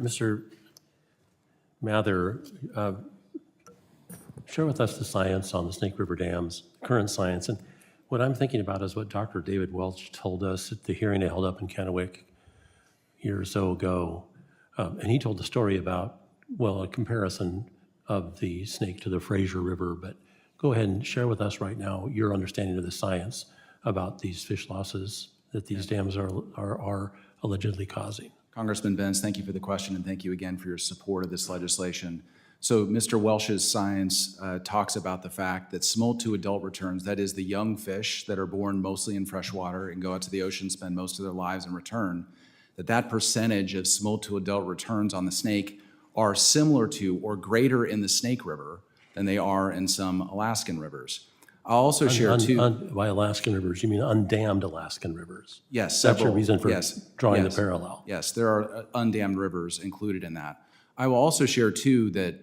Mr. Mather, share with us the science on the Snake River dams, current science. And what I'm thinking about is what Dr. David Welch told us at the hearing I held up in Kennewick a year or so ago. And he told the story about, well, a comparison of the Snake to the Fraser River. But go ahead and share with us right now your understanding of the science about these fish losses that these dams are allegedly causing. Congressman Bentz, thank you for the question, and thank you again for your support of this legislation. So Mr. Welch's science talks about the fact that smolt to adult returns, that is the young fish that are born mostly in freshwater and go out to the ocean, spend most of their lives and return, that percentage of smolt to adult returns on the Snake are similar to or greater in the Snake River than they are in some Alaskan rivers. I'll also share by Alaskan rivers, you mean undammed Alaskan rivers? Yes. That's your reason for drawing the parallel? Yes, there are undammed rivers included in that. I will also share too that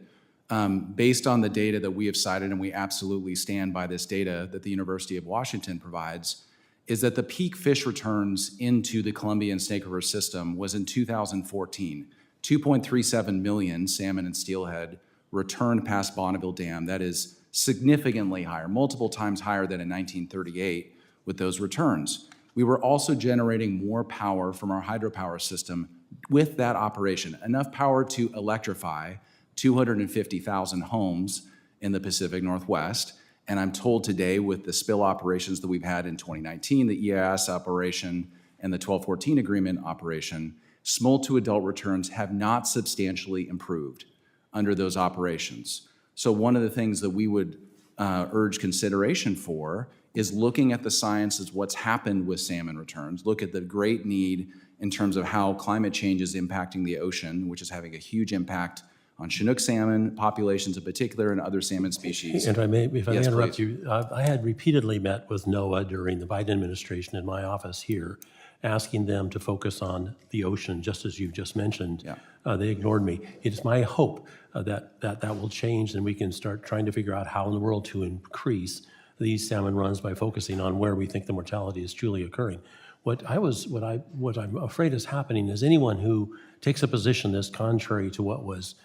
based on the data that we have cited, and we absolutely stand by this data that the University of Washington provides, is that the peak fish returns into the Columbia and Snake River system was in 2014. 2.37 million salmon and steelhead returned past Bonneville Dam. That is significantly higher, multiple times higher than in 1938 with those returns. We were also generating more power from our hydropower system with that operation, enough power to electrify 250,000 homes in the Pacific Northwest. And I'm told today with the spill operations that we've had in 2019, the EIS operation and the 1214 agreement operation, smolt to adult returns have not substantially improved under those operations. So one of the things that we would urge consideration for is looking at the science as what's happened with salmon returns, look at the great need in terms of how climate change is impacting the ocean, which is having a huge impact on Chinook salmon populations in particular and other salmon species. And if I may interrupt please. you, I had repeatedly met with NOAA during the Biden administration in my office here, asking them to focus on the ocean, just as you've just mentioned. Yeah. They ignored me. It's my hope that will change and we can start trying to figure out how in the world to increase these salmon runs by focusing on where we think the mortality is truly occurring. What I'm afraid is happening is anyone who takes a position that's contrary to what was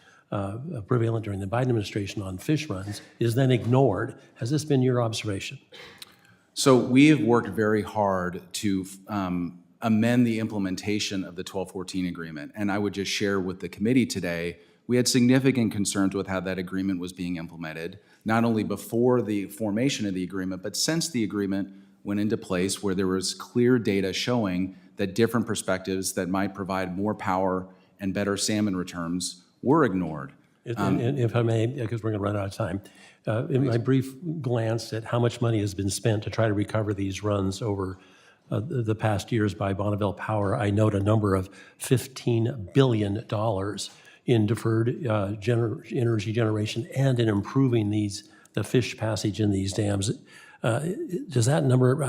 prevalent during the Biden administration on fish runs is then ignored. Has this been your observation? So we have worked very hard to amend the implementation of the 1214 agreement. And I would just share with the committee today, we had significant concerns with how that agreement was being implemented, not only before the formation of the agreement, but since the agreement went into place, where there was clear data showing that different perspectives that might provide more power and better salmon returns were ignored. And if I may, because we're going to run out of time, in my brief glance at how much money has been spent to try to recover these runs over the past years by Bonneville Power, I note a number of $15 billion in deferred energy generation and in improving the fish passage in these dams. Does that number,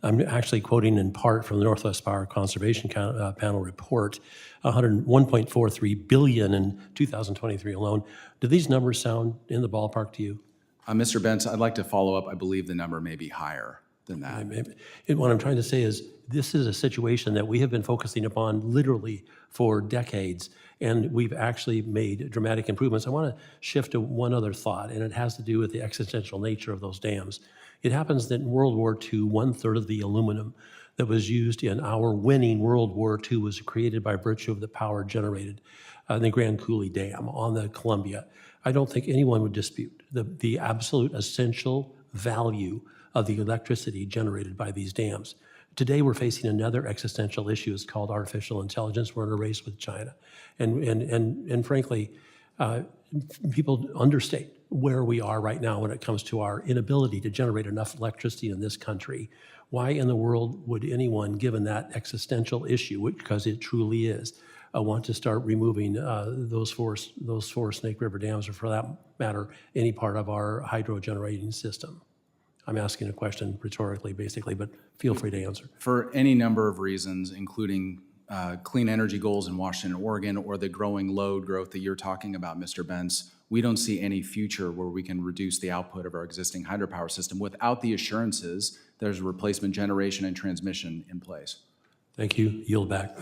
I'm actually quoting in part from the Northwest Power Conservation Panel report, $1.43 billion in 2023 alone. Do these numbers sound in the ballpark to you? Mr. Bentz, I'd like to follow up. I believe the number may be higher than that. What I'm trying to say is this is a situation that we have been focusing upon literally for decades, and we've actually made dramatic improvements. I want to shift to one other thought, and it has to do with the existential nature of those dams. It happens that in World War II, 1/3 of the aluminum that was used in our winning World War II was created by virtue of the power generated in the Grand Coulee Dam on the Columbia. I don't think anyone would dispute the absolute essential value of the electricity generated by these dams. Today, we're facing another existential issue. It's called artificial intelligence. We're in a race with China. And frankly, people understate where we are right now when it comes to our inability to generate enough electricity in this country. Why in the world would anyone, given that existential issue, because it truly is, want to start removing those four Snake River dams, or for that matter, any part of our hydro generating system? I'm asking a question rhetorically, basically, but feel free to answer. For any number of reasons, including clean energy goals in Washington and Oregon, or the growing load growth that you're talking about, Mr. Bentz, we don't see any future where we can reduce the output of our existing hydropower system without the assurances there's replacement generation and transmission in place. Thank you. Yield back.